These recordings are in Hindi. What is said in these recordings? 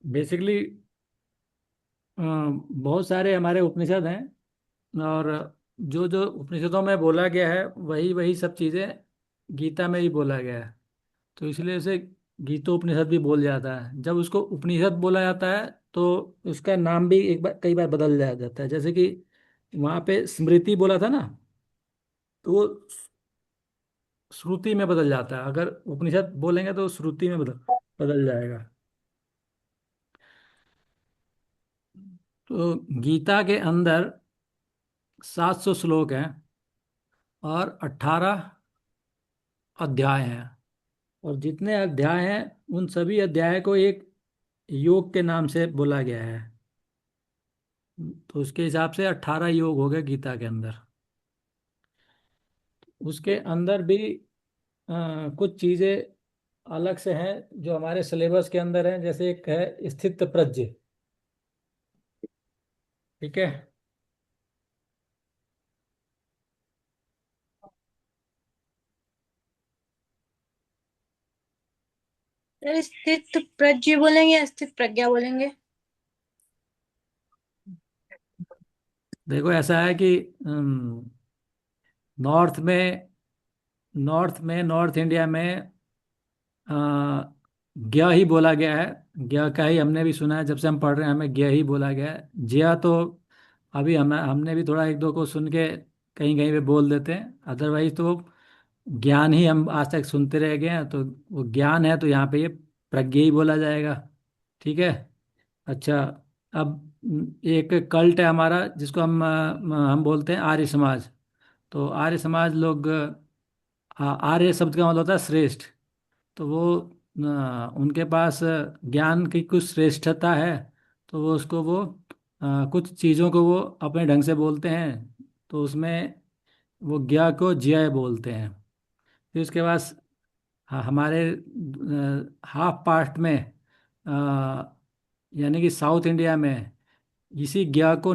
बेसिकली बहुत सारे हमारे उपनिषद हैं, और जो जो उपनिषदों में बोला गया है वही वही सब चीज़ें गीता में भी बोला गया है। तो इसलिए उसे गीतोपनिषद भी बोल जाता है। जब उसको उपनिषद बोला जाता है तो उसका नाम भी एक बार कई बार बदल जाता है। जैसे कि वहाँ पे स्मृति बोला था ना, तो वो श्रुति में बदल जाता है। अगर उपनिषद बोलेंगे तो श्रुति में बदल बदल जाएगा। तो गीता के अंदर 700 श्लोक हैं और 18 अध्याय हैं। और जितने अध्याय हैं उन सभी अध्याय को एक योग के नाम से बोला गया है। तो उसके हिसाब से 18 योग हो गए गीता के अंदर। उसके अंदर भी कुछ चीज़ें अलग से हैं जो हमारे सिलेबस के अंदर हैं। जैसे एक है स्थित प्रज्ञ। ठीक है। सर, स्थित प्रज्ञ बोलेंगे या स्थित प्रज्ञा बोलेंगे? देखो ऐसा है कि नॉर्थ में नॉर्थ इंडिया में अ, ज्ञ ही बोला गया है। ज्ञ का ही हमने भी सुना है, जब से हम पढ़ रहे हैं हमें ज्ञ ही बोला गया है। ज्या तो अभी हमने भी थोड़ा एक दो को सुन के कहीं कहीं पे बोल देते हैं। अदरवाइज तो ज्ञान ही हम आज तक सुनते रह गए हैं। तो वो ज्ञान है, तो यहाँ पे ये प्रज्ञा ही बोला जाएगा। ठीक है। अच्छा। अब एक कल्ट है हमारा जिसको हम बोलते हैं आर्य समाज। तो आर्य समाज लोग आर्य शब्द का मतलब होता है श्रेष्ठ। तो वो उनके पास ज्ञान की कुछ श्रेष्ठता है। तो वो उसको वो कुछ चीज़ों को वो अपने ढंग से बोलते हैं। तो उसमें वो ज्ञा को ज्या बोलते हैं। फिर उसके बाद हमारे हाफ पास्ट में यानी कि साउथ इंडिया में इसी ज्ञा को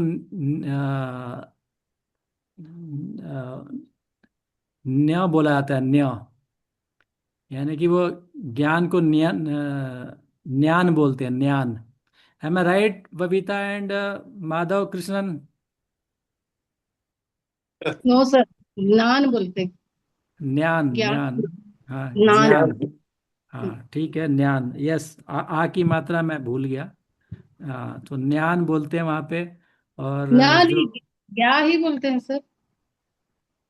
न्य बोला जाता है। न्य यानी कि वो ज्ञान को ज्ञान बोलते हैं। ज्ञान। Am I right Babita and Madhav Krishnan? No sir, नान बोलते। ज्ञान ज्ञान। ज्ञान। हाँ। नान। ज्ञान। हाँ ठीक है। ज्ञान। यस, आ की मात्रा मैं भूल गया। हाँ, तो ज्ञान बोलते हैं वहाँ पे। और नान जो ही, क्या ही बोलते हैं सर?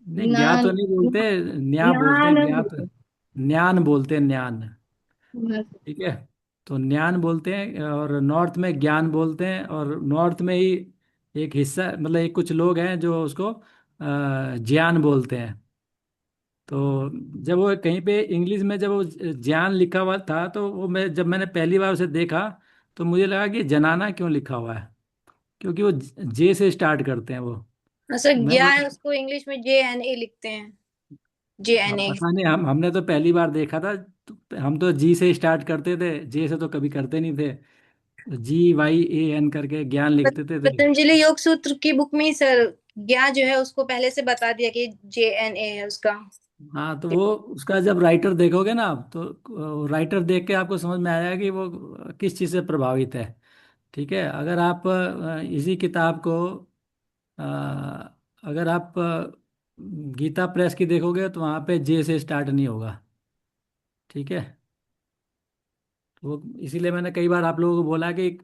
नहीं, ज्ञा तो नान। नहीं बोलते, न्या बोलते हैं। नान ज्ञा तो बोलते ज्ञान बोलते हैं। ज्ञान। हैं। ठीक है। तो ज्ञान बोलते हैं और नॉर्थ में ज्ञान बोलते हैं। और नॉर्थ में ही एक हिस्सा, मतलब एक कुछ लोग हैं जो उसको ज्ञान बोलते हैं। तो जब वो कहीं पे इंग्लिश में जब वो ज्ञान लिखा हुआ था, तो वो जब मैंने पहली बार उसे देखा तो मुझे लगा कि जनाना क्यों लिखा हुआ है, क्योंकि वो जे से स्टार्ट करते हैं वो। हाँ सर, मैं ज्ञा है बोला उसको इंग्लिश में JNA लिखते हैं। JNA। पता नहीं, हमने तो पहली बार देखा था। तो हम तो जी से स्टार्ट करते थे, जे से तो कभी करते नहीं थे। GYAN करके ज्ञान लिखते थे। पतंजलि योग सूत्र की बुक में ही सर ज्ञा जो है उसको पहले से बता दिया कि JNA है उसका। हाँ, तो वो उसका जब राइटर देखोगे ना आप, तो राइटर देख के आपको समझ में आएगा कि वो किस चीज़ से प्रभावित है। ठीक है। अगर आप इसी किताब को अ, अगर आप गीता प्रेस की देखोगे तो वहाँ पे जे से स्टार्ट नहीं होगा। ठीक है। तो वो इसीलिए मैंने कई बार आप लोगों को बोला कि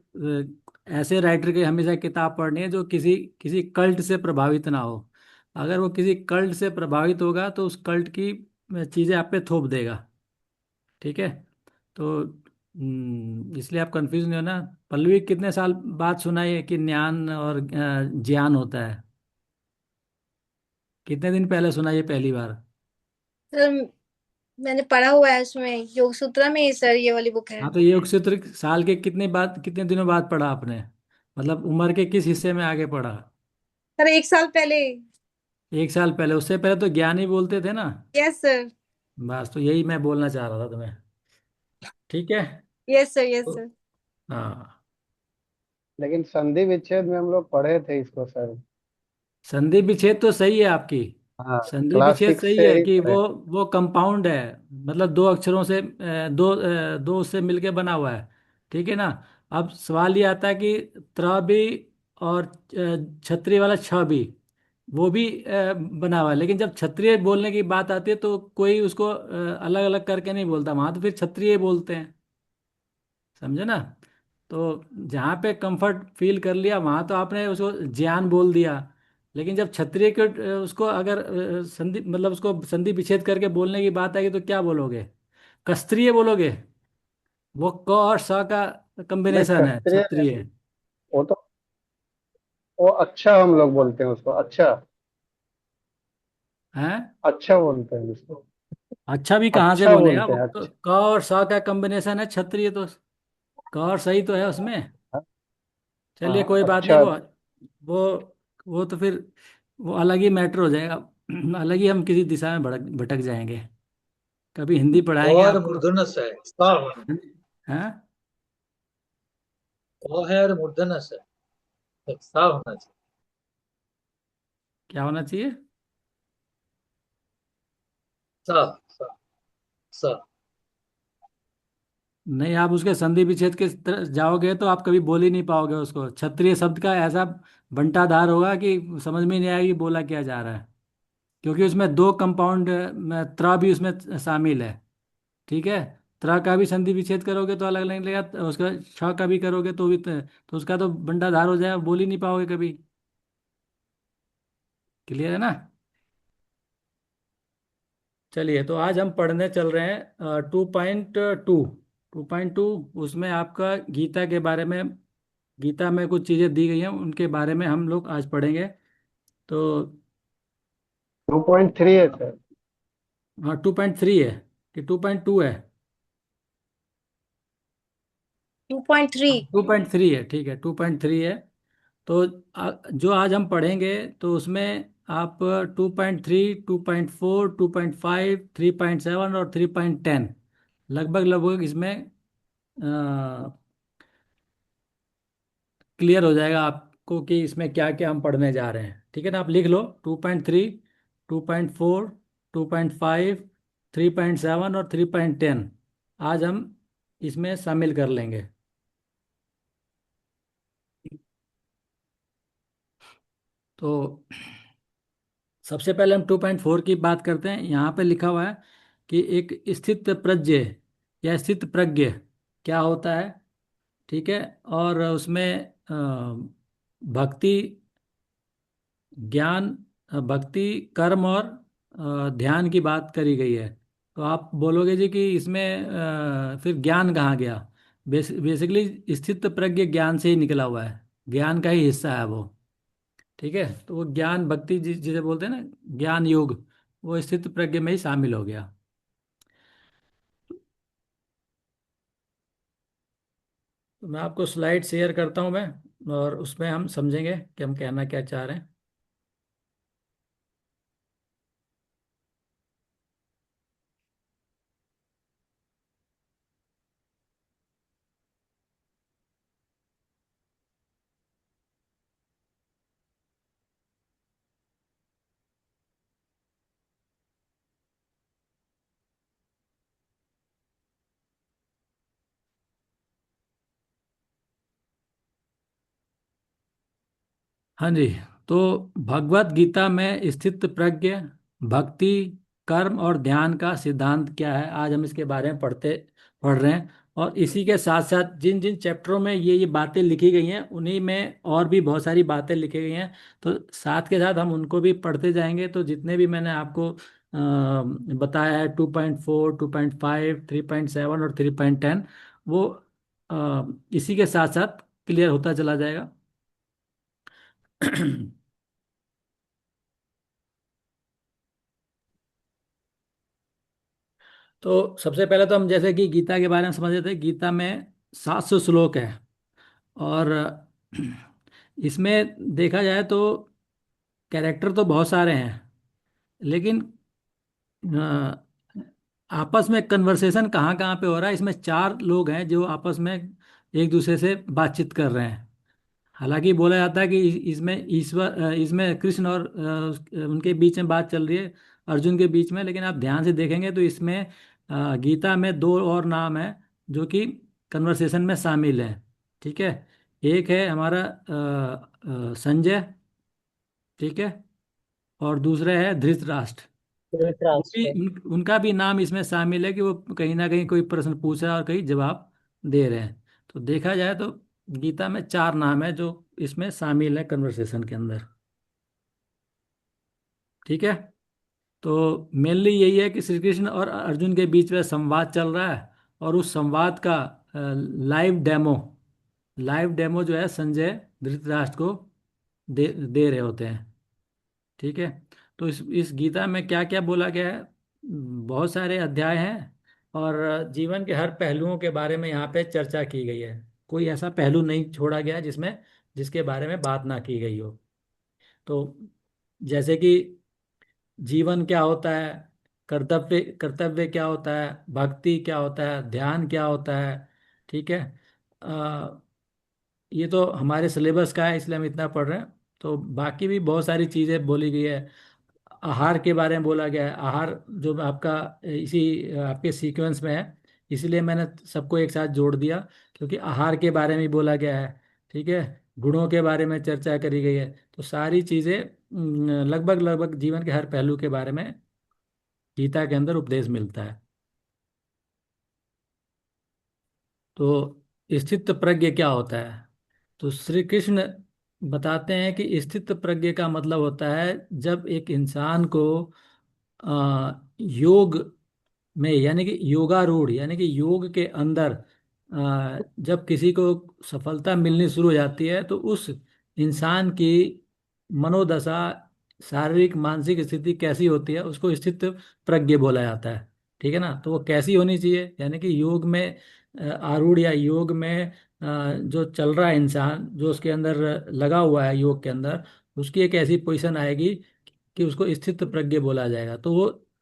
ऐसे राइटर की हमेशा किताब पढ़नी है जो किसी किसी कल्ट से प्रभावित ना हो। अगर वो किसी कल्ट से प्रभावित होगा तो उस कल्ट की चीज़ें आप पे थोप देगा। ठीक है। तो इसलिए आप कंफ्यूज नहीं होना। पल्लवी, कितने साल बाद सुना ये कि ज्ञान और ज्ञान होता है? कितने दिन पहले सुना ये पहली बार? सर, मैंने पढ़ा हुआ है उसमें, योग सूत्रा में ही सर ये वाली बुक है। हाँ, तो ये उक्षेत्र साल के कितने दिनों बाद पढ़ा आपने? मतलब उम्र के किस हिस्से में आगे पढ़ा? सर 1 साल पहले। 1 साल पहले? उससे पहले तो ज्ञान ही बोलते थे ना। Yes sir. बस, तो यही मैं बोलना चाह रहा था तुम्हें। ठीक है। यस सर, यस तो- सर। हाँ। लेकिन संधि विच्छेद में हम लोग पढ़े थे इसको सर। संधि विच्छेद तो सही है आपकी। हाँ, संधि क्लास विच्छेद 6 सही से है ही कि पढ़े। वो कंपाउंड है। मतलब दो अक्षरों से दो से मिलके बना हुआ है। ठीक है ना। अब सवाल ये आता है कि त्र भी और क्षत्रिय वाला छ भी, वो भी बना हुआ है, लेकिन जब क्षत्रिय बोलने की बात आती है तो कोई उसको अलग अलग करके नहीं बोलता, वहां तो फिर क्षत्रिय बोलते हैं। समझे ना? तो जहाँ पे कंफर्ट फील कर लिया वहां तो आपने उसको ज्ञान बोल दिया, लेकिन जब क्षत्रिय के उसको अगर संधि मतलब उसको संधि विच्छेद करके बोलने की बात आएगी तो क्या बोलोगे? कस्त्रीय बोलोगे? वो क और स का नहीं, कॉम्बिनेशन है क्षत्रिय नहीं, क्षत्रिय। वो तो वो अच्छा हम लोग बोलते हैं उसको, अच्छा। है? अच्छा बोलते हैं उसको। अच्छा भी कहाँ से अच्छा बोलेगा, बोलते वो हैं, तो अच्छा। क और स का कॉम्बिनेशन है क्षत्रिय, तो क और सही तो है उसमें। हाँ, चलिए हाँ, कोई बात नहीं, अच्छा। वो वो तो फिर वो अलग ही मैटर हो जाएगा। अलग ही हम किसी दिशा में भटक भटक जाएंगे। कभी हिंदी पढ़ाएंगे और आपको। मूर्धन्य है सा होना। हैं? क है और मूर्धन्य है, एक सा होना चाहिए। क्या होना चाहिए? सा सा सा। नहीं, आप उसके संधि विच्छेद के तरफ जाओगे तो आप कभी बोल ही नहीं पाओगे उसको। क्षत्रिय शब्द का ऐसा बंटाधार होगा कि समझ में नहीं आएगी कि बोला क्या जा रहा है, क्योंकि उसमें दो कंपाउंड में त्र भी उसमें शामिल है। ठीक है? त्र का भी संधि विच्छेद करोगे तो अलग अलग लगेगा, उसका छ का भी करोगे तो भी तो उसका तो बंटाधार हो जाएगा, बोल ही नहीं पाओगे कभी। क्लियर है ना? चलिए, तो आज हम पढ़ने चल रहे हैं 2.2। उसमें आपका गीता के बारे में, गीता में कुछ चीज़ें दी गई हैं उनके बारे में हम लोग आज पढ़ेंगे। तो 2.3 है सर। हाँ, 2.3 है कि 2.2 है? 2.3। 2.3 है, ठीक है, 2.3 है। तो जो आज हम पढ़ेंगे तो उसमें आप 2.3, 2.4, 2.5, 3.7 और 3.10 लगभग लगभग इसमें क्लियर हो जाएगा आपको कि इसमें क्या क्या हम पढ़ने जा रहे हैं। ठीक है ना? आप लिख लो 2.3, 2.4, 2.5, 3.7 और 3.10 आज हम इसमें शामिल कर लेंगे। तो सबसे पहले हम 2.4 की बात करते हैं। यहाँ पे लिखा हुआ है कि एक स्थित प्रज्ञ या स्थित प्रज्ञ क्या होता है। ठीक है? और उसमें भक्ति, ज्ञान, भक्ति, कर्म और ध्यान की बात करी गई है। तो आप बोलोगे जी कि इसमें फिर ज्ञान कहाँ गया? बेसिकली स्थित प्रज्ञ ज्ञान से ही निकला हुआ है, ज्ञान का ही हिस्सा है वो। ठीक है? तो वो ज्ञान भक्ति जिसे बोलते हैं ना, ज्ञान योग, वो स्थित प्रज्ञ में ही शामिल हो गया। तो मैं आपको स्लाइड शेयर करता हूँ मैं, और उसमें हम समझेंगे कि हम कहना क्या चाह रहे हैं। हाँ जी। तो भगवत गीता में स्थित प्रज्ञ, भक्ति, कर्म और ध्यान का सिद्धांत क्या है, आज हम इसके बारे में पढ़ रहे हैं। और इसी के साथ साथ जिन जिन चैप्टरों में ये बातें लिखी गई हैं उन्हीं में और भी बहुत सारी बातें लिखी गई हैं। तो साथ के साथ हम उनको भी पढ़ते जाएंगे। तो जितने भी मैंने आपको बताया है, 2.4, 2.5, 3.7 और 3.10, वो इसी के साथ साथ क्लियर होता चला जाएगा। तो सबसे पहले तो हम जैसे कि गीता के बारे में समझ रहे थे, गीता में 700 श्लोक है। और इसमें देखा जाए तो कैरेक्टर तो बहुत सारे हैं, लेकिन अ, आपस में कन्वर्सेशन कहाँ कहाँ पे हो रहा है, इसमें चार लोग हैं जो आपस में एक दूसरे से बातचीत कर रहे हैं। हालांकि बोला जाता है कि इसमें ईश्वर, इसमें कृष्ण और उनके बीच में बात चल रही है, अर्जुन के बीच में। लेकिन आप ध्यान से देखेंगे तो इसमें गीता में दो और नाम है जो कि कन्वर्सेशन में शामिल हैं। ठीक है। एक है हमारा संजय, ठीक है, और दूसरा है धृतराष्ट्र। वो भी धृतराष्ट्र। उनका भी नाम इसमें शामिल है कि वो कहीं ना कहीं कोई प्रश्न पूछ रहा है और कहीं जवाब दे रहे हैं। तो देखा जाए तो गीता में चार नाम है जो इसमें शामिल है कन्वर्सेशन के अंदर। ठीक है। तो मेनली यही है कि श्री कृष्ण और अर्जुन के बीच में संवाद चल रहा है, और उस संवाद का लाइव डेमो जो है संजय धृतराष्ट्र को दे रहे होते हैं। ठीक है। तो इस गीता में क्या क्या बोला गया है, बहुत सारे अध्याय हैं, और जीवन के हर पहलुओं के बारे में यहाँ पे चर्चा की गई है। कोई ऐसा पहलू नहीं छोड़ा गया जिसमें जिसके बारे में बात ना की गई हो। तो जैसे कि जीवन क्या होता है, कर्तव्य कर्तव्य क्या होता है, भक्ति क्या होता है, ध्यान क्या होता है। ठीक है। अ, ये तो हमारे सिलेबस का है इसलिए हम इतना पढ़ रहे हैं। तो बाकी भी बहुत सारी चीज़ें बोली गई है। आहार के बारे में बोला गया है। आहार जो आपका इसी आपके सीक्वेंस में है, इसलिए मैंने सबको एक साथ जोड़ दिया, क्योंकि आहार के बारे में भी बोला गया है। ठीक है। गुणों के बारे में चर्चा करी गई है। तो सारी चीज़ें लगभग लगभग जीवन के हर पहलू के बारे में गीता के अंदर उपदेश मिलता है। तो स्थित प्रज्ञ क्या होता है? तो श्री कृष्ण बताते हैं कि स्थित प्रज्ञ का मतलब होता है जब एक इंसान को योग में, यानी कि योगारूढ़, यानी कि योग के अंदर जब किसी को सफलता मिलनी शुरू हो जाती है, तो उस इंसान की मनोदशा, शारीरिक मानसिक स्थिति कैसी होती है, उसको स्थित प्रज्ञ बोला जाता है। ठीक है ना। तो वो कैसी होनी चाहिए, यानी कि योग में आरूढ़ या योग में जो चल रहा है इंसान, जो उसके अंदर लगा हुआ है योग के अंदर, उसकी एक ऐसी पोजीशन आएगी कि उसको स्थित प्रज्ञ बोला जाएगा। तो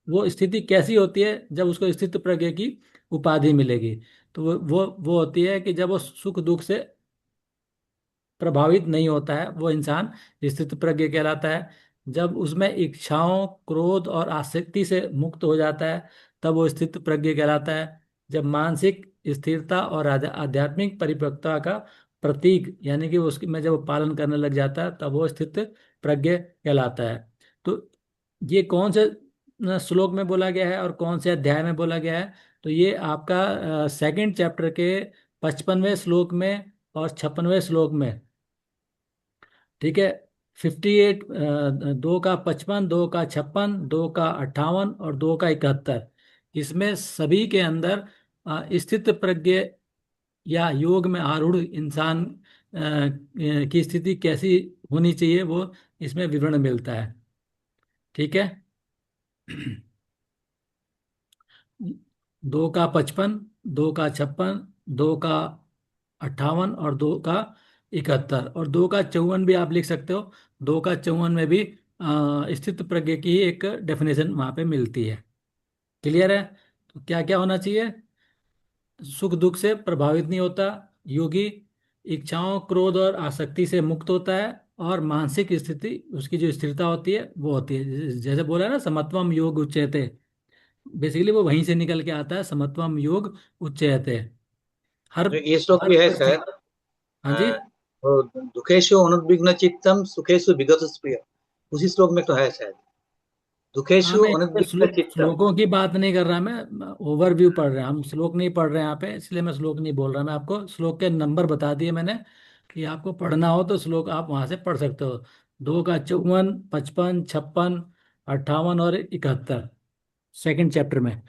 वो स्थिति कैसी होती है जब उसको स्थित प्रज्ञ की उपाधि मिलेगी? तो वो होती है कि जब वो सुख दुख से प्रभावित नहीं होता है, वो इंसान स्थित प्रज्ञ कहलाता है। जब उसमें इच्छाओं, क्रोध और आसक्ति से मुक्त हो जाता है, तब वो स्थित प्रज्ञ कहलाता है। जब मानसिक स्थिरता और आध्यात्मिक परिपक्वता का प्रतीक, यानी कि उसकी में जब वो पालन करने लग जाता है, तब वो स्थित प्रज्ञ कहलाता है। तो ये कौन से श्लोक में बोला गया है और कौन से अध्याय में बोला गया है? तो ये आपका सेकंड चैप्टर के 55वें श्लोक में और 56वें श्लोक में। ठीक है। 58, 2 का 55, 2 का 56, 2 का 58 और 2 का 71, इसमें सभी के अंदर स्थित प्रज्ञ या योग में आरूढ़ इंसान की स्थिति कैसी होनी चाहिए, वो इसमें विवरण मिलता है। ठीक है। 2 का 55, 2 का 56, 2 का 58 और 2 का 71, और 2 का 54 भी आप लिख सकते हो। 2 का 54 में भी स्थित प्रज्ञ की एक डेफिनेशन वहां पे मिलती है। क्लियर है? तो क्या क्या होना चाहिए? सुख दुख से प्रभावित नहीं होता योगी, इच्छाओं, क्रोध और आसक्ति से मुक्त होता है, और मानसिक स्थिति, उसकी जो स्थिरता होती है वो होती है, जैसे बोला है ना, समत्वम योग उच्यते। बेसिकली वो वहीं से निकल के आता है, समत्वम योग उच्यते। हर जो ये श्लोक हर भी है परिस्थिति। शायद, हाँ जी। वो दुखेशु अनुद्विग्न चित्तम सुखेशु विगत स्प्रिय, उसी श्लोक में तो है शायद, हाँ, दुखेशु मैं यहाँ पे अनुद्विग्न चित्तम। श्लोकों की बात नहीं कर रहा, मैं ओवरव्यू पढ़ रहे हैं, हम श्लोक नहीं पढ़ रहे हैं यहाँ पे, इसलिए मैं श्लोक नहीं बोल रहा। मैं आपको श्लोक के नंबर बता दिए मैंने, कि आपको पढ़ना हो तो श्लोक आप वहां से पढ़ सकते हो। 2 का 54, 55, 56, 58 और 71, सेकंड चैप्टर में।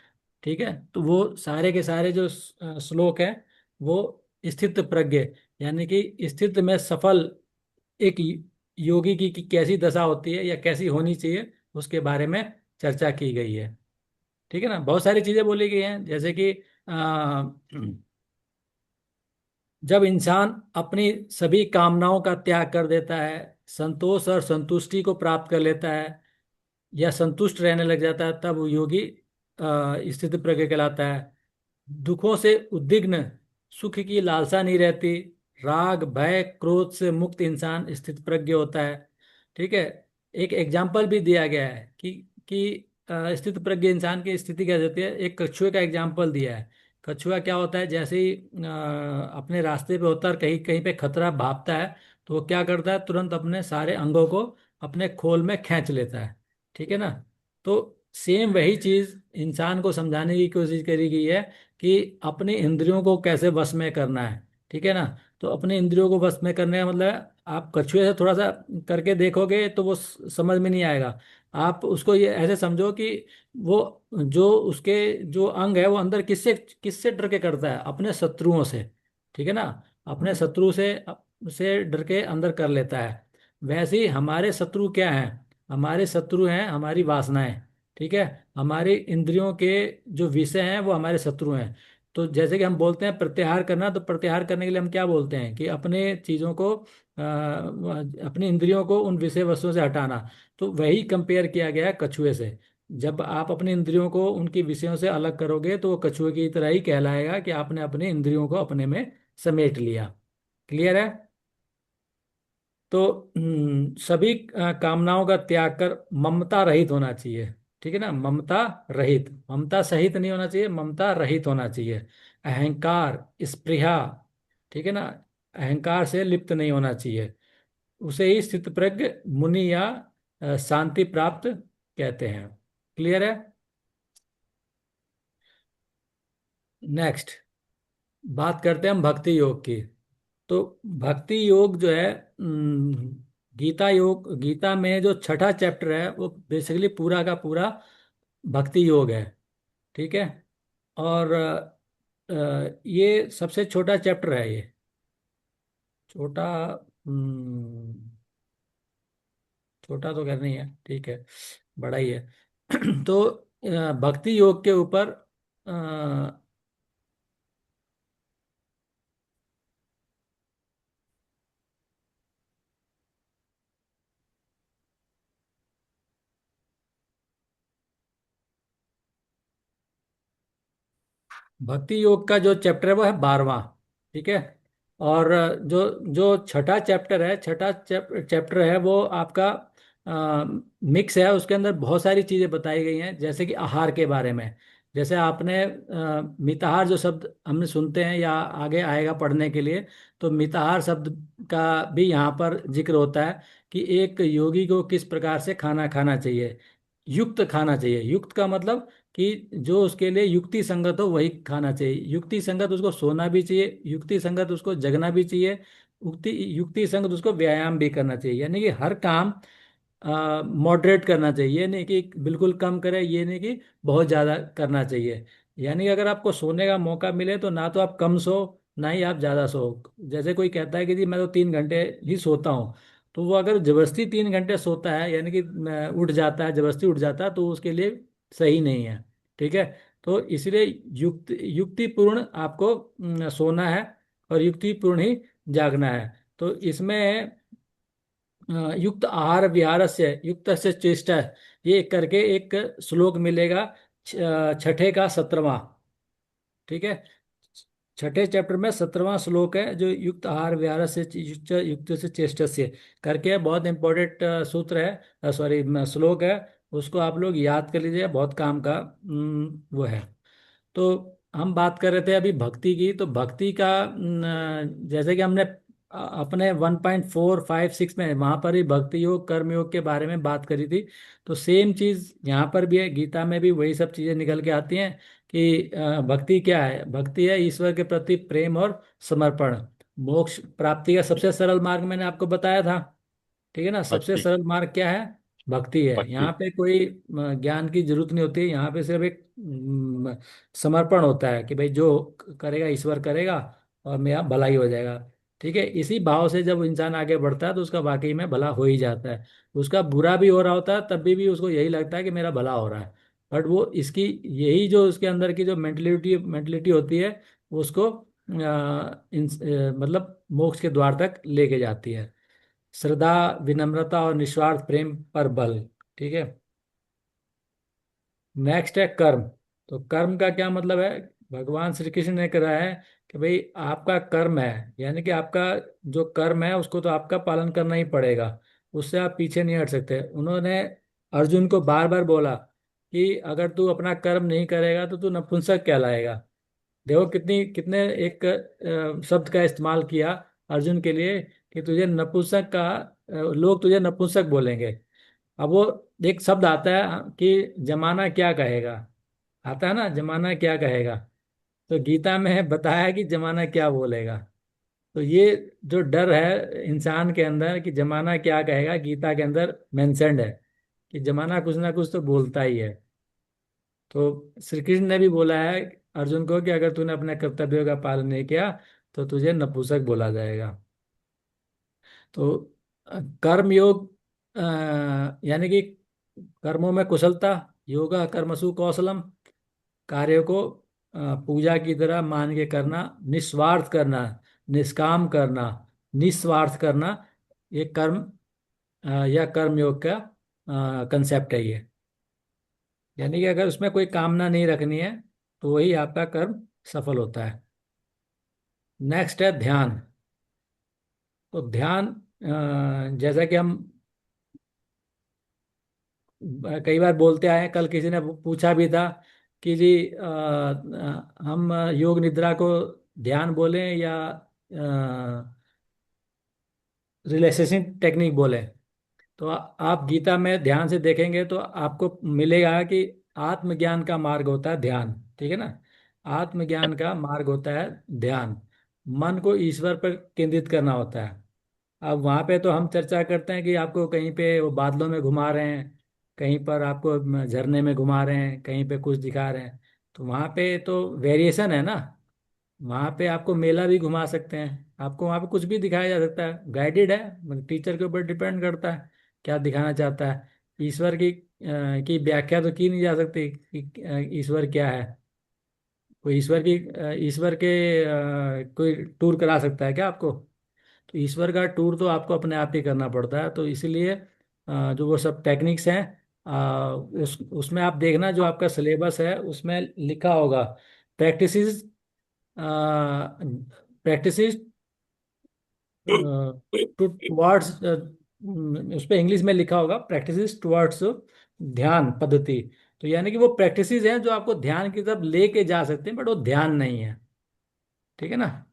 ठीक है। तो वो सारे के सारे जो श्लोक है, वो स्थित प्रज्ञ, यानी कि स्थित में सफल एक योगी की कैसी दशा होती है या कैसी होनी चाहिए, उसके बारे में चर्चा की गई है। ठीक है ना। बहुत सारी चीजें बोली गई हैं, जैसे कि जब इंसान अपनी सभी कामनाओं का त्याग कर देता है, संतोष और संतुष्टि को प्राप्त कर लेता है, या संतुष्ट रहने लग जाता है, तब वो योगी स्थित प्रज्ञ कहलाता है। दुखों से उद्विग्न, सुख की लालसा नहीं रहती, राग भय क्रोध से मुक्त इंसान स्थित प्रज्ञ होता है। ठीक है। एक एग्जाम्पल भी दिया गया है कि स्थित प्रज्ञ इंसान की स्थिति कैसे होती है। एक कछुए का एग्जाम्पल दिया है। कछुआ क्या होता है, जैसे ही अपने रास्ते पे होता है और कहीं कहीं पे खतरा भापता है, तो वो क्या करता है, तुरंत अपने सारे अंगों को अपने खोल में खींच लेता है। ठीक है ना। तो सेम वही चीज इंसान को समझाने की कोशिश करी गई है कि अपने इंद्रियों को कैसे वश में करना है। ठीक है ना। तो अपने इंद्रियों को वश में करने का मतलब है, आप कछुए से थोड़ा सा करके देखोगे तो वो समझ में नहीं आएगा। आप उसको ये ऐसे समझो कि वो जो उसके जो अंग है वो अंदर किससे किससे डर के करता है, अपने शत्रुओं से। ठीक है ना। अपने शत्रु से डर के अंदर कर लेता है। वैसे ही हमारे शत्रु क्या हैं, हमारे शत्रु हैं हमारी वासनाएं। ठीक है। हमारी इंद्रियों के जो विषय हैं वो हमारे शत्रु हैं। तो जैसे कि हम बोलते हैं प्रत्याहार करना, तो प्रत्याहार करने के लिए हम क्या बोलते हैं कि अपने चीजों को अपनी इंद्रियों को उन विषय वस्तुओं से हटाना। तो वही कंपेयर किया गया है कछुए से। जब आप अपनी इंद्रियों को उनकी विषयों से अलग करोगे तो वो कछुए की तरह ही कहलाएगा कि आपने अपनी इंद्रियों को अपने में समेट लिया। क्लियर है। तो सभी कामनाओं का त्याग कर ममता रहित होना चाहिए। ठीक है ना। ममता रहित, ममता सहित नहीं होना चाहिए, ममता रहित होना चाहिए। अहंकार, स्पृहा, ठीक है ना, अहंकार से लिप्त नहीं होना चाहिए। उसे ही स्थितप्रज्ञ मुनि या शांति प्राप्त कहते हैं। क्लियर है। नेक्स्ट बात करते हैं हम भक्ति योग की। तो भक्ति योग जो है, गीता योग, गीता में जो छठा चैप्टर है वो बेसिकली पूरा का पूरा भक्ति योग है। ठीक है। और ये सबसे छोटा चैप्टर है ये। छोटा, छोटा तो खैर नहीं है, ठीक है, बड़ा ही है। तो भक्ति योग के ऊपर भक्ति योग का जो चैप्टर है वो है 12वां। ठीक है। और जो जो छठा चैप्टर है, छठा चैप्टर है वो आपका मिक्स है। उसके अंदर बहुत सारी चीजें बताई गई हैं, जैसे कि आहार के बारे में। जैसे आपने मिताहार जो शब्द हमने सुनते हैं या आगे आएगा पढ़ने के लिए, तो मिताहार शब्द का भी यहाँ पर जिक्र होता है कि एक योगी को किस प्रकार से खाना खाना चाहिए। युक्त खाना चाहिए। युक्त का मतलब कि जो उसके लिए युक्ति संगत हो वही खाना चाहिए। युक्ति संगत उसको सोना भी चाहिए, युक्ति संगत उसको जगना भी चाहिए, युक्ति युक्ति संगत उसको व्यायाम भी करना चाहिए। यानी कि हर काम मॉडरेट करना चाहिए। ये नहीं कि बिल्कुल कम करे, ये नहीं कि बहुत ज़्यादा करना चाहिए। यानी कि अगर आपको सोने का मौका मिले तो ना तो आप कम सो, ना ही आप ज़्यादा सो। जैसे कोई कहता है कि जी मैं तो 3 घंटे ही सोता हूँ, तो वो अगर जबरदस्ती 3 घंटे सोता है, यानी कि उठ जाता है, जबरदस्ती उठ जाता है, तो उसके लिए सही नहीं है। ठीक है। तो इसलिए युक्तिपूर्ण आपको सोना है और युक्तिपूर्ण ही जागना है। तो इसमें युक्त आहार विहार से युक्त से चेष्टा, ये करके एक श्लोक मिलेगा, छठे का 17वां। ठीक है। छठे चैप्टर में 17वां श्लोक है जो युक्त आहार विहार से युक्त युक्त से चेष्टा से करके बहुत इंपॉर्टेंट सूत्र है, सॉरी श्लोक है। उसको आप लोग याद कर लीजिए, बहुत काम का वो है। तो हम बात कर रहे थे अभी भक्ति की। तो भक्ति का जैसे कि हमने अपने 1.456 में वहां पर ही भक्ति योग कर्म योग के बारे में बात करी थी। तो सेम चीज यहाँ पर भी है, गीता में भी वही सब चीजें निकल के आती हैं कि भक्ति क्या है। भक्ति है ईश्वर के प्रति प्रेम और समर्पण। मोक्ष प्राप्ति का सबसे सरल मार्ग मैंने आपको बताया था। ठीक है ना। सबसे भक्ति। सरल मार्ग क्या है, भक्ति है। भक्ति। यहाँ पे कोई ज्ञान की जरूरत नहीं होती है। यहाँ पे सिर्फ एक समर्पण होता है कि भाई जो करेगा ईश्वर करेगा और मेरा भला ही हो जाएगा। ठीक है। इसी भाव से जब इंसान आगे बढ़ता है तो उसका वाकई में भला हो ही जाता है। उसका बुरा भी हो रहा होता है तब भी उसको यही लगता है कि मेरा भला हो रहा है। बट वो इसकी यही जो उसके अंदर की जो मेंटलिटी मेंटलिटी होती है वो उसको मतलब मोक्ष के द्वार तक लेके जाती है। श्रद्धा, विनम्रता और निस्वार्थ प्रेम पर बल। ठीक है। नेक्स्ट है कर्म। तो कर्म का क्या मतलब है, भगवान श्री कृष्ण ने कहा है कि भाई आपका कर्म है, यानी कि आपका जो कर्म है उसको तो आपका पालन करना ही पड़ेगा, उससे आप पीछे नहीं हट सकते। उन्होंने अर्जुन को बार बार बोला कि अगर तू अपना कर्म नहीं करेगा तो तू नपुंसक कहलाएगा। देखो कितनी कितने एक शब्द का इस्तेमाल किया अर्जुन के लिए कि तुझे नपुंसक का लोग तुझे नपुंसक बोलेंगे। अब वो एक शब्द आता है कि जमाना क्या कहेगा, आता है ना, जमाना क्या कहेगा। तो गीता में है बताया कि जमाना क्या बोलेगा। तो ये जो डर है इंसान के अंदर कि जमाना क्या कहेगा, गीता के अंदर मेंशन्ड है कि जमाना कुछ ना कुछ तो बोलता ही है। तो श्री कृष्ण ने भी बोला है अर्जुन को कि अगर तूने अपने कर्तव्यों का पालन नहीं किया तो तुझे नपुंसक बोला जाएगा। तो कर्म योग यानी कि कर्मों में कुशलता, योगा कर्मसु कौशलम, कार्य को पूजा की तरह मान के करना, निस्वार्थ करना, निष्काम करना, निस्वार्थ करना, ये कर्म या कर्म योग का कंसेप्ट है ये। यानी कि अगर उसमें कोई कामना नहीं रखनी है तो वही आपका कर्म सफल होता है। नेक्स्ट है ध्यान। तो ध्यान जैसा कि हम कई बार बोलते आए हैं, कल किसी ने पूछा भी था कि जी हम योग निद्रा को ध्यान बोलें या रिलैक्सेशन टेक्निक बोलें। तो आप गीता में ध्यान से देखेंगे तो आपको मिलेगा कि आत्मज्ञान का मार्ग होता है ध्यान, ठीक है ना। आत्मज्ञान का मार्ग होता है ध्यान, मन को ईश्वर पर केंद्रित करना होता है। अब वहाँ पे तो हम चर्चा करते हैं कि आपको कहीं पे वो बादलों में घुमा रहे हैं, कहीं पर आपको झरने में घुमा रहे हैं, कहीं पे कुछ दिखा रहे हैं। तो वहाँ पे तो वेरिएशन है ना। वहाँ पे आपको मेला भी घुमा सकते हैं, आपको वहाँ पे कुछ भी दिखाया जा सकता है, गाइडेड है, मतलब टीचर के ऊपर डिपेंड करता है क्या दिखाना चाहता है। ईश्वर की व्याख्या तो की नहीं जा सकती कि ईश्वर क्या है। कोई ईश्वर के कोई टूर करा सकता है क्या आपको? तो ईश्वर का टूर तो आपको अपने आप ही करना पड़ता है। तो इसीलिए जो वो सब टेक्निक्स हैं उसमें आप देखना जो आपका सिलेबस है उसमें लिखा होगा प्रैक्टिसेस, प्रैक्टिसेस टुवर्ड्स, उस पर इंग्लिश में लिखा होगा प्रैक्टिसेस टुवर्ड्स ध्यान पद्धति। तो यानी कि वो प्रैक्टिसेस हैं जो आपको ध्यान की तरफ लेके जा सकते हैं, बट वो ध्यान नहीं है, ठीक है ना।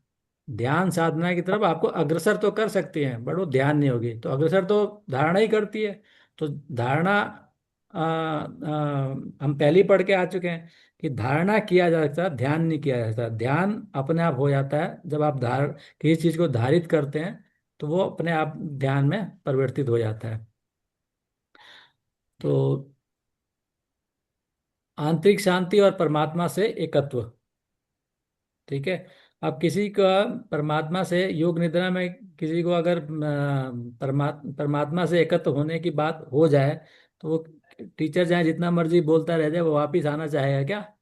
ध्यान साधना की तरफ आपको अग्रसर तो कर सकती हैं बट वो ध्यान नहीं होगी। तो अग्रसर तो धारणा ही करती है। तो धारणा हम पहले ही पढ़ के आ चुके हैं कि धारणा किया जा सकता है, ध्यान नहीं किया जा सकता। ध्यान अपने आप हो जाता है जब आप किसी चीज को धारित करते हैं तो वो अपने आप ध्यान में परिवर्तित हो जाता है। तो आंतरिक शांति और परमात्मा से एकत्व, ठीक है। अब किसी का परमात्मा से योग निद्रा में किसी को अगर परमात्मा से एकत्र होने की बात हो जाए तो वो टीचर चाहे जितना मर्जी बोलता रह जाए वो वापिस आना चाहेगा क्या?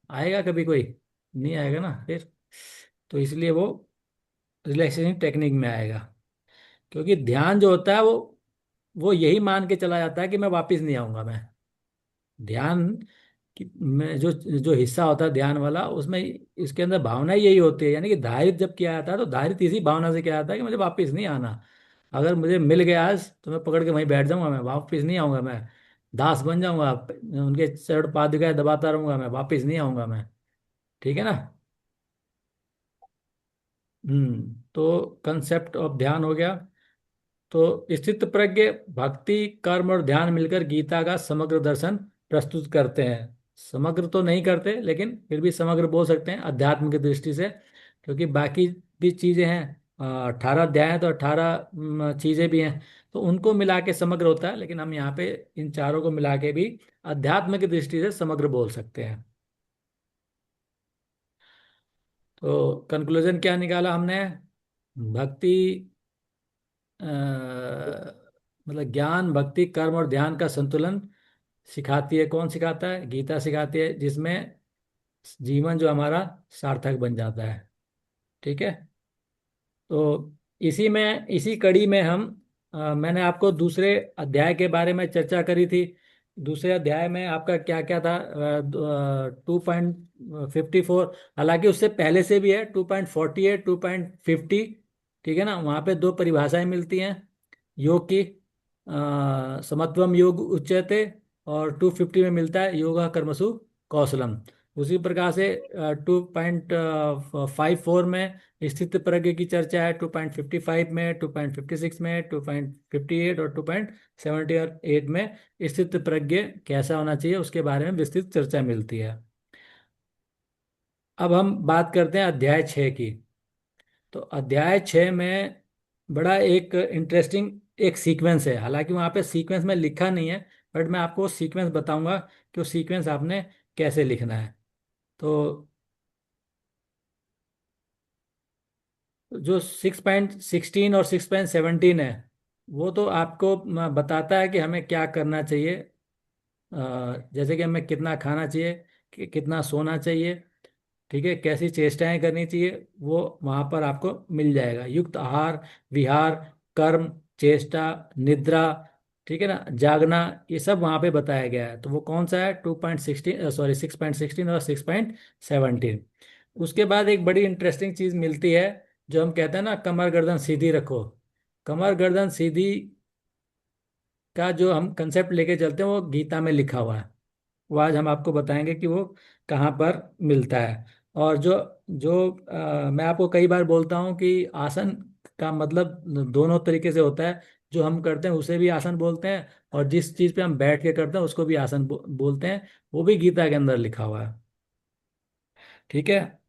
आएगा कभी कोई? नहीं आएगा ना फिर। तो इसलिए वो रिलैक्सेशन टेक्निक में आएगा, क्योंकि ध्यान जो होता है वो यही मान के चला जाता है कि मैं वापिस नहीं आऊंगा। मैं ध्यान में जो जो हिस्सा होता है ध्यान वाला उसमें इसके अंदर भावना ही यही होती है। यानी कि धारित जब किया जाता है तो धारित इसी भावना से किया जाता है कि मुझे वापस नहीं आना। अगर मुझे मिल गया आज तो मैं पकड़ के वहीं बैठ जाऊंगा, मैं वापस नहीं आऊंगा, मैं दास बन जाऊंगा, उनके चरण पादुकाएं दबाता रहूंगा, मैं वापस नहीं आऊंगा मैं, ठीक है ना। तो कंसेप्ट ऑफ ध्यान हो गया। तो स्थित प्रज्ञ भक्ति कर्म और ध्यान मिलकर गीता का समग्र दर्शन प्रस्तुत करते हैं। समग्र तो नहीं करते लेकिन फिर भी समग्र बोल सकते हैं अध्यात्म की दृष्टि से, क्योंकि बाकी भी चीजें हैं। 18 अध्याय हैं तो 18 चीजें भी हैं, तो उनको मिला के समग्र होता है। लेकिन हम यहाँ पे इन चारों को मिला के भी अध्यात्म की दृष्टि से समग्र बोल सकते हैं। तो कंक्लूजन क्या निकाला हमने? भक्ति मतलब ज्ञान भक्ति कर्म और ध्यान का संतुलन सिखाती है। कौन सिखाता है? गीता सिखाती है, जिसमें जीवन जो हमारा सार्थक बन जाता है, ठीक है। तो इसी कड़ी में हम मैंने आपको दूसरे अध्याय के बारे में चर्चा करी थी। दूसरे अध्याय में आपका क्या क्या था? 2.54, हालांकि उससे पहले से भी है 2.48 2.50, ठीक है ना। वहाँ पे दो परिभाषाएं मिलती हैं योग की, समत्वम योग उच्यते, और 250 में मिलता है योगा कर्मसु कौशलम। उसी प्रकार से 2.54 में स्थित प्रज्ञ की चर्चा है, 2.55 में, 2.56 में, 2.58 और 2.78 में स्थित प्रज्ञ कैसा होना चाहिए उसके बारे में विस्तृत चर्चा मिलती है। अब हम बात करते हैं अध्याय 6 की। तो अध्याय 6 में बड़ा एक इंटरेस्टिंग एक सीक्वेंस है, हालांकि वहाँ पे सीक्वेंस में लिखा नहीं है, बट मैं आपको सीक्वेंस बताऊंगा कि वो सीक्वेंस आपने कैसे लिखना है। तो जो 6.16 और 6.17 है वो तो आपको बताता है कि हमें क्या करना चाहिए, जैसे कि हमें कितना खाना चाहिए, कितना सोना चाहिए, ठीक है, कैसी चेष्टाएं करनी चाहिए, वो वहां पर आपको मिल जाएगा। युक्त आहार, विहार, कर्म, चेष्टा, निद्रा, ठीक है ना, जागना, ये सब वहां पे बताया गया है। तो वो कौन सा है? 2.16, सॉरी 6.16 और 6.17। उसके बाद एक बड़ी इंटरेस्टिंग चीज मिलती है, जो हम कहते हैं ना, कमर गर्दन सीधी रखो। कमर गर्दन सीधी का जो हम कंसेप्ट लेके चलते हैं वो गीता में लिखा हुआ है। वो आज हम आपको बताएंगे कि वो कहाँ पर मिलता है। और जो जो मैं आपको कई बार बोलता हूँ कि आसन का मतलब दोनों तरीके से होता है। जो हम करते हैं उसे भी आसन बोलते हैं, और जिस चीज़ पे हम बैठ के करते हैं उसको भी आसन बोलते हैं। वो भी गीता के अंदर लिखा हुआ है, ठीक है।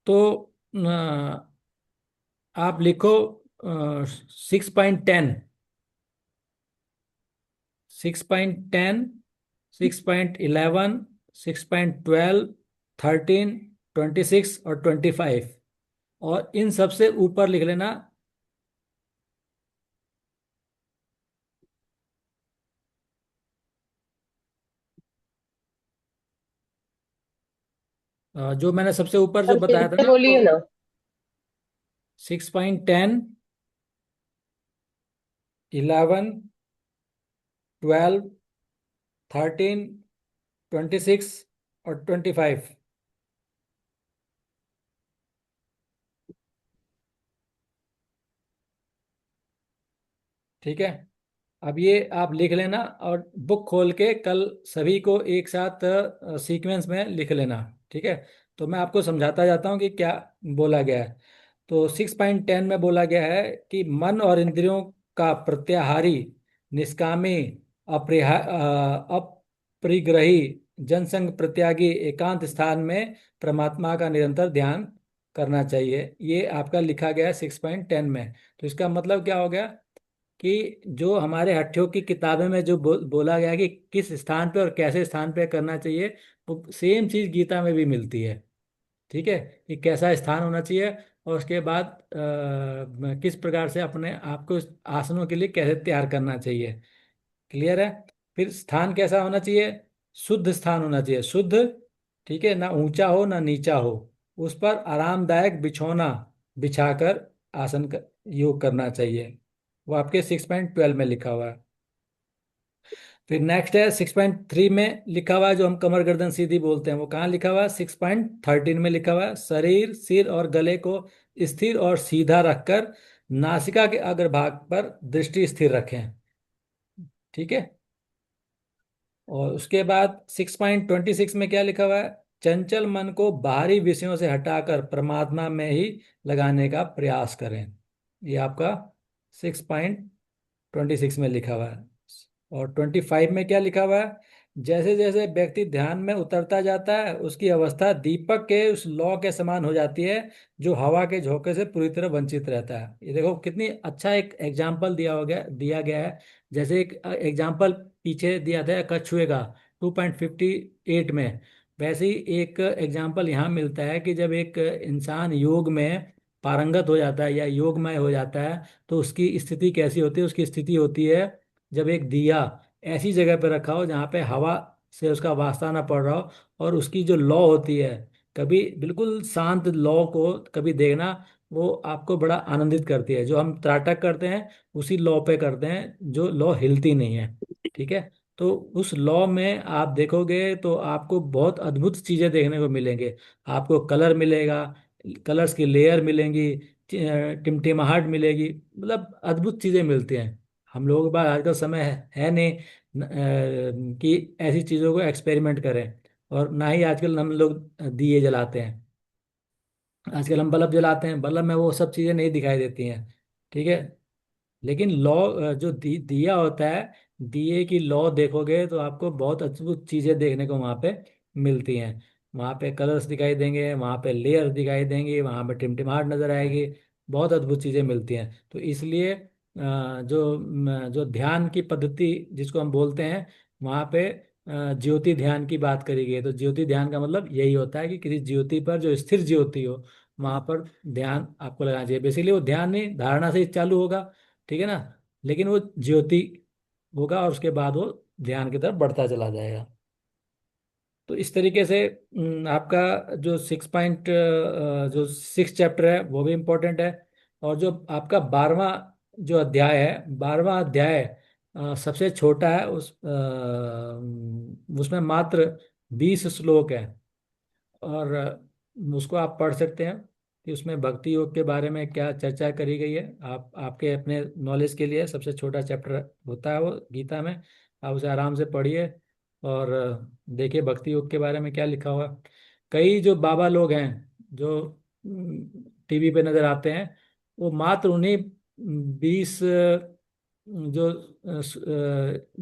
तो आप लिखो 6.10, 6.10, 6.11, 6.12, 13, 26 और 25, और इन सबसे ऊपर लिख लेना जो मैंने सबसे ऊपर जो सर फिर बताया था से ना बोलिए आपको, ना। 6.10, 11, 12, 13, 26 और 25, ठीक है। अब ये आप लिख लेना, और बुक खोल के कल सभी को एक साथ सीक्वेंस में लिख लेना, ठीक है। तो मैं आपको समझाता जाता हूँ कि क्या बोला गया है। तो 6.10 में बोला गया है कि मन और इंद्रियों का प्रत्याहारी, निष्कामी, अपरिग्रही, जनसंग प्रत्यागी एकांत स्थान में परमात्मा का निरंतर ध्यान करना चाहिए। ये आपका लिखा गया है 6.10 में। तो इसका मतलब क्या हो गया कि जो हमारे हठ्यों की किताबें में जो बोला गया है कि किस स्थान पे और कैसे स्थान पे करना चाहिए, वो सेम चीज गीता में भी मिलती है, ठीक है। कि कैसा स्थान होना चाहिए, और उसके बाद किस प्रकार से अपने आप को इस आसनों के लिए कैसे तैयार करना चाहिए। क्लियर है? फिर स्थान कैसा होना चाहिए? शुद्ध स्थान होना चाहिए, शुद्ध, ठीक है, ना ऊंचा हो ना नीचा हो। उस पर आरामदायक बिछौना बिछाकर योग करना चाहिए। वो आपके 6.12 में लिखा हुआ है। फिर नेक्स्ट है 6.3 में लिखा हुआ है, जो हम कमर गर्दन सीधी बोलते हैं, वो कहाँ लिखा हुआ है? 6.13 में लिखा हुआ है, शरीर, सिर और गले को स्थिर और सीधा रखकर नासिका के अग्रभाग पर दृष्टि स्थिर रखें, ठीक है। और उसके बाद 6.26 में क्या लिखा हुआ है? चंचल मन को बाहरी विषयों से हटाकर परमात्मा में ही लगाने का प्रयास करें। ये आपका 6.26 में लिखा हुआ है। और 25 में क्या लिखा हुआ है? जैसे जैसे व्यक्ति ध्यान में उतरता जाता है उसकी अवस्था दीपक के उस लौ के समान हो जाती है, जो हवा के झोंके से पूरी तरह वंचित रहता है। ये देखो कितनी अच्छा एक एग्जाम्पल दिया गया है। जैसे एक एग्जाम्पल पीछे दिया था कछुए का 2.58 में, वैसे ही एक एग्जाम्पल यहाँ मिलता है कि जब एक इंसान योग में पारंगत हो जाता है या योगमय हो जाता है, तो उसकी स्थिति कैसी होती है? उसकी स्थिति होती है जब एक दिया ऐसी जगह पर रखा हो जहाँ पे हवा से उसका वास्ता ना पड़ रहा हो, और उसकी जो लौ होती है, कभी बिल्कुल शांत लौ को कभी देखना, वो आपको बड़ा आनंदित करती है। जो हम त्राटक करते हैं उसी लौ पे करते हैं, जो लौ हिलती नहीं है, ठीक है। तो उस लॉ में आप देखोगे तो आपको बहुत अद्भुत चीजें देखने को मिलेंगे। आपको कलर मिलेगा, कलर्स की लेयर मिलेंगी, टिमटिमाहट मिलेगी, मतलब अद्भुत चीजें मिलती हैं। हम लोगों के पास आजकल समय है नहीं कि ऐसी चीजों को एक्सपेरिमेंट करें। और ना ही आजकल हम लोग दिए जलाते हैं। आजकल हम बल्ब जलाते हैं, बल्ब में वो सब चीज़ें नहीं दिखाई देती हैं। ठीक है। लेकिन लौ जो दिया होता है, दिए की लौ देखोगे तो आपको बहुत अद्भुत चीजें देखने को वहां पे मिलती हैं। वहां पे कलर्स दिखाई देंगे, वहां पे लेयर्स दिखाई देंगी, वहां पे टिमटिमाहट नजर आएगी। बहुत अद्भुत चीजें मिलती हैं। तो इसलिए जो ध्यान की पद्धति जिसको हम बोलते हैं, वहां पे ज्योति ध्यान की बात करी गई है। तो ज्योति ध्यान का मतलब यही होता है कि किसी ज्योति पर, जो स्थिर ज्योति हो, वहां पर ध्यान आपको लगाना चाहिए। बेसिकली वो ध्यान नहीं, धारणा से ही चालू होगा। ठीक है ना। लेकिन वो ज्योति होगा और उसके बाद वो ध्यान की तरफ बढ़ता चला जाएगा। तो इस तरीके से आपका जो 6 पॉइंट, जो 6 चैप्टर है वो भी इम्पोर्टेंट है। और जो आपका 12वां जो अध्याय है, 12वां अध्याय सबसे छोटा है। उसमें मात्र 20 श्लोक है। और उसको आप पढ़ सकते हैं कि उसमें भक्ति योग के बारे में क्या चर्चा करी गई है। आप आपके अपने नॉलेज के लिए सबसे छोटा चैप्टर होता है वो गीता में। आप उसे आराम से पढ़िए और देखिए भक्ति योग के बारे में क्या लिखा हुआ है। कई जो बाबा लोग हैं जो टीवी पे नजर आते हैं, वो मात्र उन्हीं 20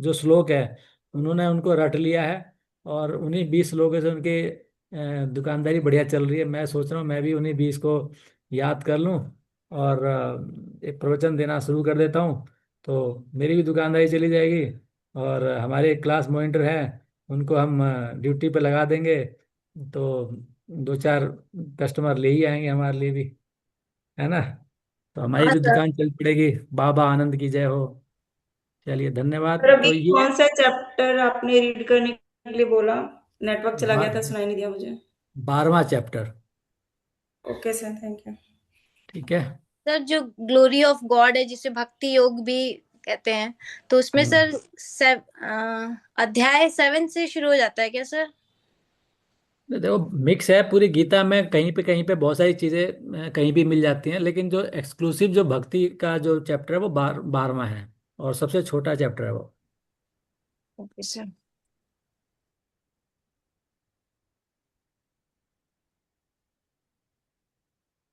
जो श्लोक है, उन्होंने उनको रट लिया है। और उन्हीं 20 श्लोकों से उनकी दुकानदारी बढ़िया चल रही है। मैं सोच रहा हूँ मैं भी उन्हीं 20 को याद कर लूँ और एक प्रवचन देना शुरू कर देता हूँ। तो मेरी भी दुकानदारी चली जाएगी। और हमारे एक क्लास मॉनिटर हैं, उनको हम ड्यूटी पे लगा देंगे। तो 2-4 कस्टमर ले ही आएंगे हमारे लिए भी, है ना। तो हमारी हाँ भी सर। दुकान चल पड़ेगी। बाबा आनंद की जय हो। चलिए धन्यवाद। और अभी तो ये कौन सा चैप्टर आपने रीड करने के लिए बोला? नेटवर्क चला गया था, बा- सुनाई नहीं दिया मुझे। 12वां chapter. Okay sir, thank you. ठीक है। सर जो ग्लोरी ऑफ गॉड है, जिसे भक्ति योग भी कहते हैं, तो उसमें हम्म। सर अध्याय 7 से शुरू हो जाता है क्या सर? देखो मिक्स है पूरी गीता में, कहीं पे बहुत सारी चीजें कहीं भी मिल जाती हैं। लेकिन जो एक्सक्लूसिव जो भक्ति का जो चैप्टर है वो 12वां है और सबसे छोटा चैप्टर है वो। Okay sir.